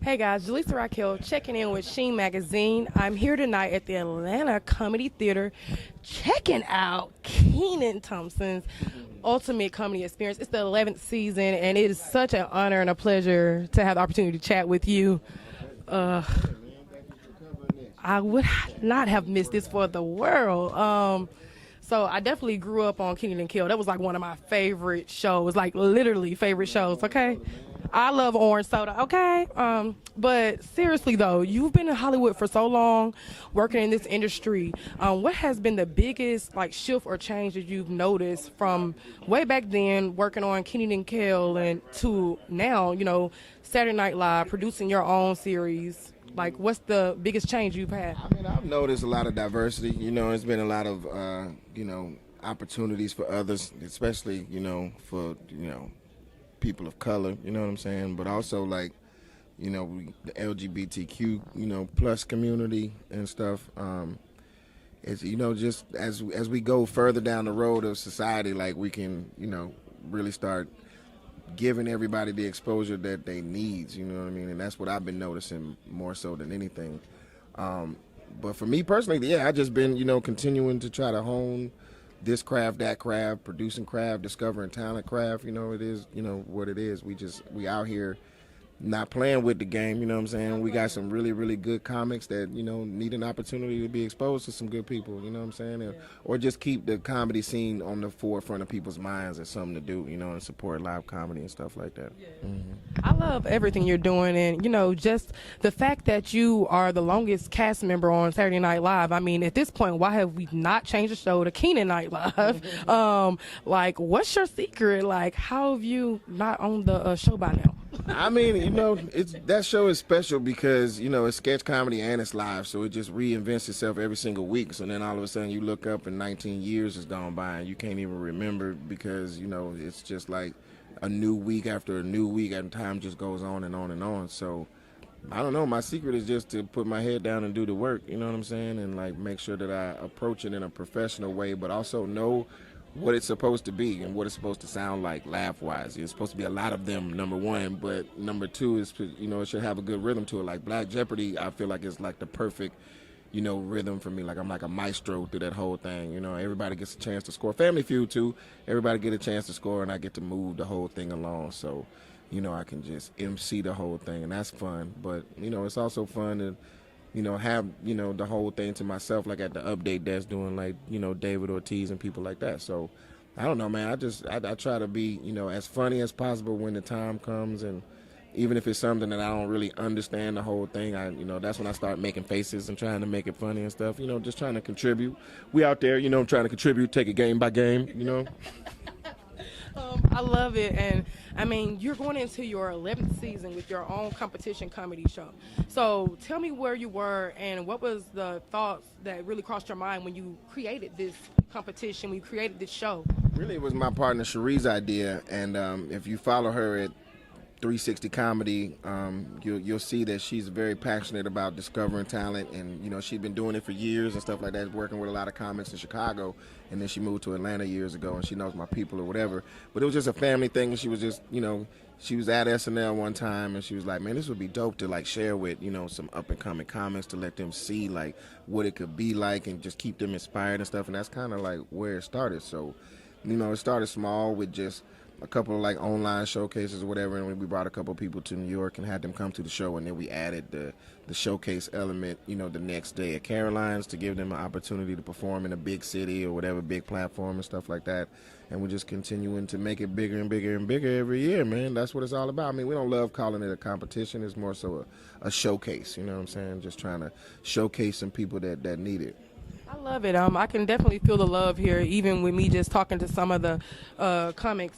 Hey guys, Jaleesa Raquel checking in with SHEEN Magazine. I'm here tonight at the Atlanta Comedy Theater checking out Kenan Thompson's Ultimate Comedy Experience. It's the 11th season, and it is such an honor and a pleasure to have the opportunity to chat with you. I would not have missed this for the world. So I definitely grew up on Kenan and Kel. That was like one of my favorite shows, like literally favorite shows, okay? I love orange soda, okay? But seriously though, you've been in Hollywood for so long, working in this industry. What has been the biggest like shift or change that you've noticed from way back then working on Kenan and Kel and to now, Saturday Night Live, producing your own series? Like, what's the biggest change you've had? I mean, I've noticed a lot of diversity. It's been a lot of, opportunities for others, especially, for, people of color, you know what I'm saying? But also, like, the LGBTQ, plus community and stuff. It's, just as we go further down the road of society, like, we can, really start giving everybody the exposure that they need, you know what I mean? And that's what I've been noticing more so than anything. But for me personally, yeah, I just been, continuing to try to hone this craft, that craft, producing craft, discovering talent craft, it is, what it is. We out here not playing with the game, you know what I'm saying? We got some really, really good comics that, need an opportunity to be exposed to some good people, you know what I'm saying? Or just keep the comedy scene on the forefront of people's minds as something to do, and support live comedy and stuff like that. I love everything you're doing, and just the fact that you are the longest cast member on Saturday Night Live. I mean, at this point, why have we not changed the show to Kenan Night Live? Like, what's your secret? Like, how have you not on the show by now? I mean, that show is special because, it's sketch comedy and it's live, so it just reinvents itself every single week. So then all of a sudden you look up and 19 years has gone by and you can't even remember because, it's just like a new week after a new week and time just goes on and on and on. So I don't know. My secret is just to put my head down and do the work, you know what I'm saying? And like make sure that I approach it in a professional way, but also know what it's supposed to be and what it's supposed to sound like laugh-wise. It's supposed to be a lot of them, number one, but number two is, it should have a good rhythm to it. Like Black Jeopardy, I feel like it's like the perfect, rhythm for me. Like I'm like a maestro through that whole thing. Everybody gets a chance to score. Family Feud too. Everybody get a chance to score, and I get to move the whole thing along. So, I can just MC the whole thing, and that's fun. But it's also fun to have, the whole thing to myself, like at the update desk doing like, David Ortiz and people like that. So I don't know, man. I try to be, as funny as possible when the time comes. And even if it's something that I don't really understand the whole thing, that's when I start making faces and trying to make it funny and stuff, just trying to contribute. We out there, trying to contribute, take it game by game. I love it, and I mean, you're going into your 11th season with your own competition comedy show. So tell me where you were and what was the thoughts that really crossed your mind when you created this competition, when you created this show? Really, it was my partner Cherie's idea, and if you follow her at 360 Comedy, you'll see that she's very passionate about discovering talent, and she'd been doing it for years and stuff like that, working with a lot of comics in Chicago, and then she moved to Atlanta years ago, and she knows my people or whatever. But it was just a family thing, and she was just, she was at SNL one time, and she was like, man, this would be dope to like share with, some up and coming comics to let them see like what it could be like and just keep them inspired and stuff, and that's kind of like where it started. So, it started small with just a couple of like online showcases or whatever, and we brought a couple of people to New York and had them come to the show, and then we added the showcase element, the next day at Caroline's to give them an opportunity to perform in a big city or whatever, big platform and stuff like that. And we're just continuing to make it bigger and bigger and bigger every year, man. That's what it's all about. I mean, we don't love calling it a competition. It's more so a showcase, you know what I'm saying? Just trying to showcase some people that need it. I love it. I can definitely feel the love here, even with me just talking to some of the comics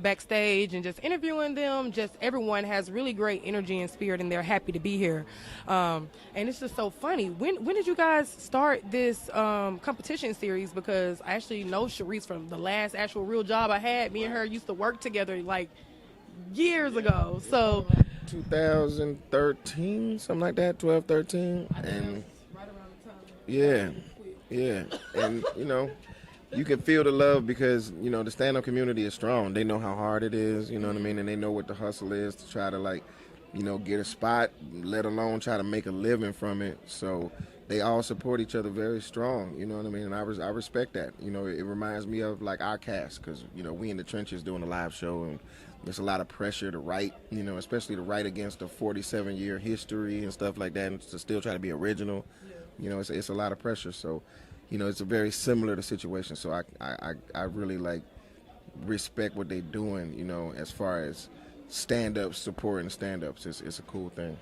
backstage and just interviewing them. Just everyone has really great energy and spirit, and they're happy to be here. And it's just so funny. When did you guys start this competition series? Because I actually know Sharice from the last actual real job I had. Me and her used to work together like years ago. So 2013, something like that, 12, 13. And yeah. And, you can feel the love because, the stand-up community is strong. They know how hard it is, you know what I mean? And they know what the hustle is to try to, like, get a spot, let alone try to make a living from it. So they all support each other very strong, you know what I mean? And I respect that. It reminds me of like our cast, because, we in the trenches doing a live show, and there's a lot of pressure to write, especially to write against a 47-year history and stuff like that, and to still try to be original. It's a lot of pressure. So, it's a very similar to situation. So I really like respect what they're doing, as far as stand-ups, supporting stand-ups. It's a cool thing.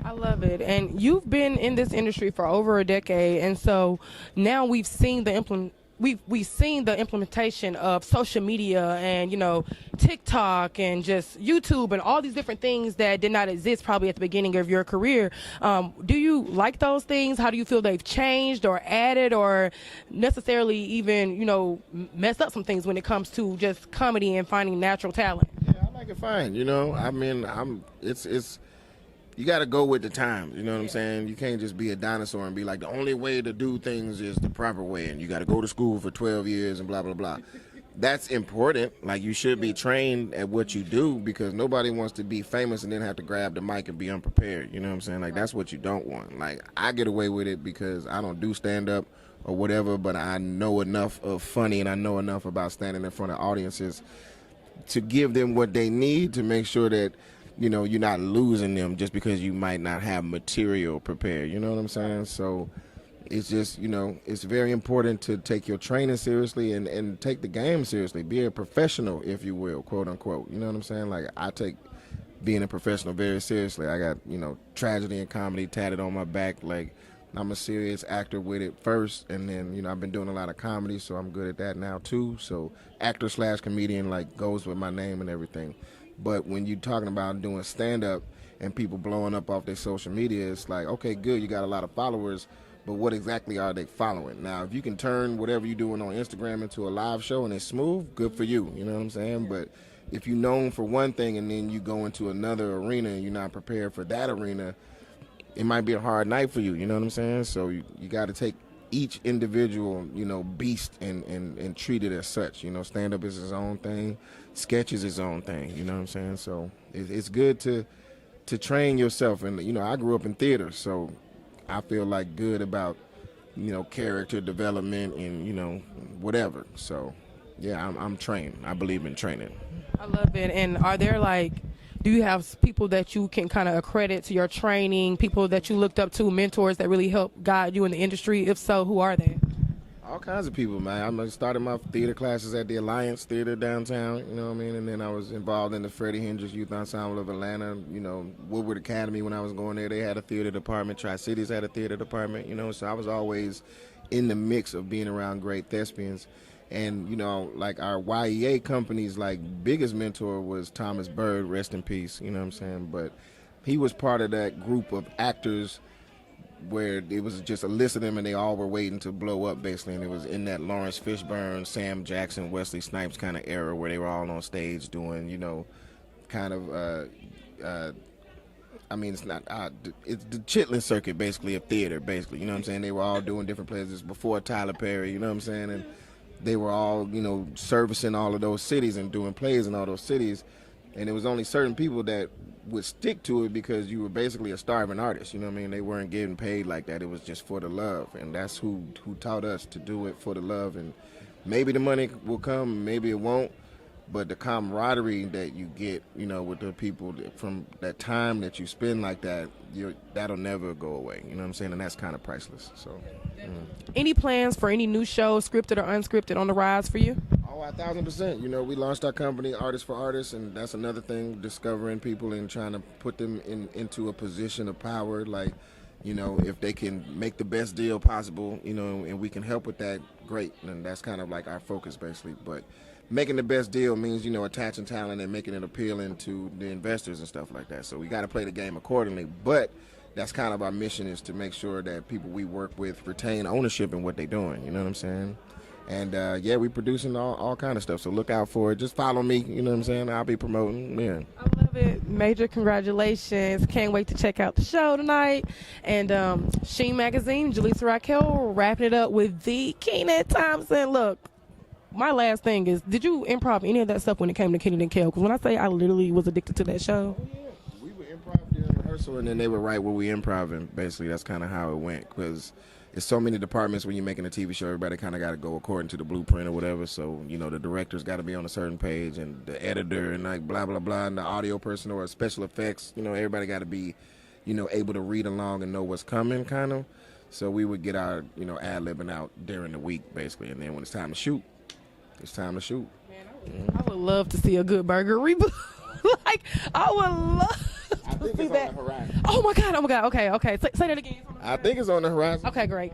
I love it. And you've been in this industry for over a decade, and so now we've seen the implementation of social media and, TikTok and just YouTube and all these different things that did not exist probably at the beginning of your career. Do you like those things? How do you feel they've changed or added or necessarily even, messed up some things when it comes to just comedy and finding natural talent? Yeah, I like it fine. You got to go with the times, you know what I'm saying? You can't just be a dinosaur and be like, the only way to do things is the proper way, and you got to go to school for 12 years and blah, blah, blah. That's important. Like, you should be trained at what you do, because nobody wants to be famous and then have to grab the mic and be unprepared, you know what I'm saying? Like, that's what you don't want. Like, I get away with it because I don't do stand-up or whatever, but I know enough of funny and I know enough about standing in front of audiences to give them what they need to make sure that you're not losing them just because you might not have material prepared. You know what I'm saying? So it's just, it's very important to take your training seriously and take the game seriously. Be a professional, if you will, quote unquote. You know what I'm saying? Like, I take being a professional very seriously. I got, tragedy and comedy tatted on my back. Like, I'm a serious actor with it first, and then, I've been doing a lot of comedy, so I'm good at that now too. So actor/comedian, like, goes with my name and everything. But when you're talking about doing stand-up and people blowing up off their social media, it's like, okay, good, you got a lot of followers, but what exactly are they following? Now, if you can turn whatever you're doing on Instagram into a live show and it's smooth, good for you, you know what I'm saying? But if you're known for one thing and then you go into another arena and you're not prepared for that arena, it might be a hard night for you, you know what I'm saying? So you got to take each individual, beast and treat it as such. Stand-up is his own thing. Sketch is his own thing, you know what I'm saying? So it's good to train yourself. And, I grew up in theater, so I feel like good about, character development and, whatever. So, yeah, I'm trained. I believe in training. I love it. And are there, do you have people that you can kind of accredit to your training, people that you looked up to, mentors that really help guide you in the industry? If so, who are they? All kinds of people, man. I started my theater classes at the Alliance Theater downtown, you know what I mean? And then I was involved in the Freddie Hendricks Youth Ensemble of Atlanta, Woodward Academy when I was going there. They had a theater department. Tri-Cities had a theater department, so I was always in the mix of being around great thespians. And, like our YEA company's biggest mentor was Thomas Bird, rest in peace, you know what I'm saying? But he was part of that group of actors where it was just a list of them and they all were waiting to blow up, basically. And it was in that Lawrence Fishburne, Sam Jackson, Wesley Snipes kind of era where they were all on stage doing, kind of, it's not, it's the Chitlin circuit, basically, of theater, basically. You know what I'm saying? They were all doing different plays before Tyler Perry, you know what I'm saying? And they were all, servicing all of those cities and doing plays in all those cities. And it was only certain people that would stick to it because you were basically a starving artist, you know what I mean? They weren't getting paid like that. It was just for the love. And that's who taught us to do it for the love. And maybe the money will come, maybe it won't. But the camaraderie that you get, with the people from that time that you spend like that, that'll never go away. You know what I'm saying? And that's kind of priceless. So, Any plans for any new shows, scripted or unscripted, on the rise for you? Oh, 1,000%. We launched our company, Artists for Artists, and that's another thing, discovering people and trying to put them into a position of power. Like, if they can make the best deal possible, and we can help with that, great. And that's kind of like our focus, basically. But making the best deal means, attaching talent and making it appealing to the investors and stuff like that. So we got to play the game accordingly. But that's kind of our mission, is to make sure that people we work with retain ownership in what they're doing. You know what I'm saying? And, we producing all kind of stuff. So look out for it. Just follow me. You know what I'm saying? I'll be promoting. Yeah. I love it. Major congratulations. Can't wait to check out the show tonight. And SHEEN Magazine, Jaleesa Raquel, wrapping it up with the Kenan Thompson. Look. My last thing is, did you improv any of that stuff when it came to Kenan and Kel? Because when I say I literally was addicted to that show. Oh, yeah. We were improv rehearsal, and then they would write what we improv, and basically that's kind of how it went. Because there's so many departments when you're making a TV show, everybody kind of got to go according to the blueprint or whatever. So the director's got to be on a certain page, and the editor, and like blah blah blah, and the audio person or special effects. Everybody got to be, able to read along and know what's coming, kind of. So we would get our, ad-libbing out during the week, basically, and then when it's time to shoot, it's time to shoot. Man, I would love to see a Good Burger reboot. Like, I would love to see that. On the horizon. Oh my God. Okay. Say that again. I think it's on the horizon. Okay, great.